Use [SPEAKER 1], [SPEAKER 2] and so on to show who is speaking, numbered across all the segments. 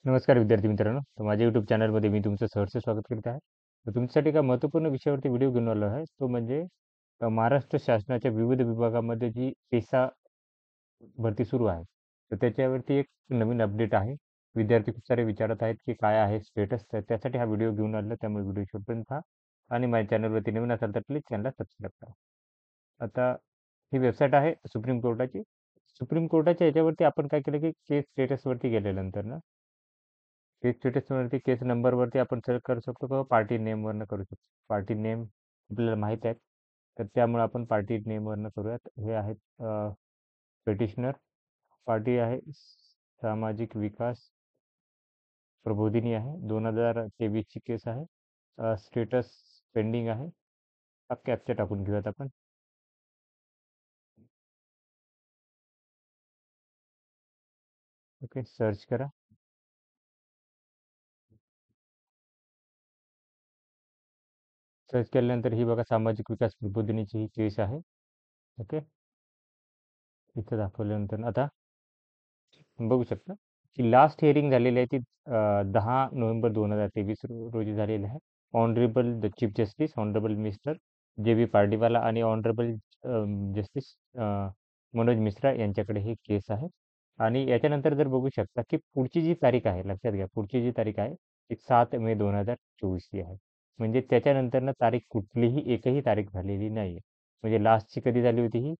[SPEAKER 1] नमस्कार विद्यार्थी मित्रांनो. तर माझ्या यूट्यूब चॅनलमध्ये मी तुमचं सहर्ष स्वागत करीत आहे. तर तुमच्यासाठी एका महत्त्वपूर्ण विषयावरती व्हिडिओ घेऊन आलो आहे. तो म्हणजे महाराष्ट्र शासनाच्या विविध विभागामध्ये जी पेसा भरती सुरू आहे. तर त्याच्यावरती एक नवीन अपडेट आहे. विद्यार्थी खूप सारे विचारत आहेत, की काय आहे स्टेटस? तर त्यासाठी हा व्हिडिओ घेऊन आलो. त्यामुळे व्हिडिओ शेवटपर्यंत पहा आणि माझ्या चॅनलवरती नवीन असाल तर प्लीज चॅनलला सबस्क्राईब करा. आता ही वेबसाईट आहे सुप्रीम कोर्टाची. सुप्रीम कोर्टाच्या याच्यावरती आपण काय केलं, की केस स्टेटसवरती गेल्यानंतर ना केस स्टेटसवरती केस नंबरवरती आपण सिलेक्ट करू शकतो किंवा पार्टी नेमवरनं करू शकतो. पार्टी नेम आपल्याला माहीत आहे. तर त्यामुळे आपण पार्टी नेमवरनं करूयात. हे आहेत पिटिशनर. पार्टी आहे सामाजिक विकास प्रबोधिनी आहे. 2023 ची केस आहे. स्टेटस पेंडिंग आहे. हा कॅप्चा टाकून घेऊयात आपण. ओके, सर्च करा. सर्च केल्यानंतर ही बघा सामाजिक विकास प्रबोधिनीची ही केस आहे. ओके, इथं दाखवल्यानंतर आता बघू शकता की लास्ट हिअरिंग झालेली आहे ती 10 नोव्हेंबर 2023 रोजी झालेली आहे. Honourable the chief justice honourable mister J B Pardiwala आणि ऑनरेबल जस्टिस मनोज मिश्रा यांच्याकडे ही केस आहे. आणि याच्यानंतर जर बघू शकता की पुढची जी तारीख आहे, लक्षात घ्या पुढची जी तारीख आहे ती 7 मे 2024 ची आहे. म्हणजे त्याच्यानंतरनं तारीख कुठलीही एकही तारीख झालेली नाही आहे. म्हणजे लास्टची कधी झाली होती ही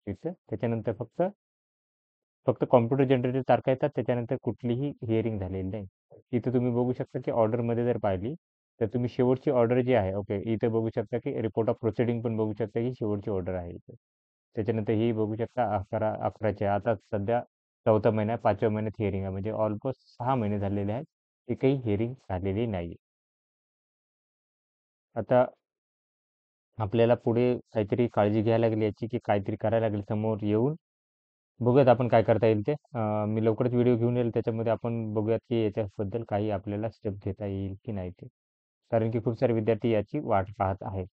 [SPEAKER 1] तिथं त्याच्यानंतर फक्त फक्त कॉम्प्युटर जनरेटेड तारखा येतात, त्याच्यानंतर कुठलीही हिअरिंग झालेली नाही. इथं तुम्ही बघू शकता की ऑर्डरमध्ये जर पाहिली तर तुम्ही शेवटची ऑर्डर जी आहे, ओके, इथे बघू शकता की रिपोर्ट ऑफ प्रोसिडिंग पण बघू शकता ही शेवटची ऑर्डर आहे इथे. त्याच्यानंतर ही बघू शकता 11/11 आता सध्या 4था महिना 5व्या महिन्यात हिअरिंग आहे, म्हणजे ऑलमोस्ट 6 महिने झालेले आहेत. एकही हिअरिंग झालेली नाही. आता आपल्याला पुढे काहीतरी काळजी घ्यायला लागली याची, की काहीतरी करायला लागेल समोर येऊन. बघूयात आपण काय करता येईल ते. मी लवकरच व्हिडिओ घेऊन येईल त्याच्यामध्ये आपण बघूयात की याच्याबद्दल काही आपल्याला स्टेप घेता येईल की नाही ते. कारण की खूप सारे विद्यार्थी याची वाट पाहत आहेत.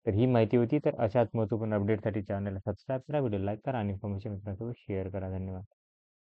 [SPEAKER 1] तर ही माहिती होती. तर अशाच महत्त्वपूर्ण अपडेटसाठी चॅनलला सबस्क्राईब करा, व्हिडिओ लाईक करा आणि इन्फॉर्मेशन मित्रांसोबत शेअर करा. धन्यवाद.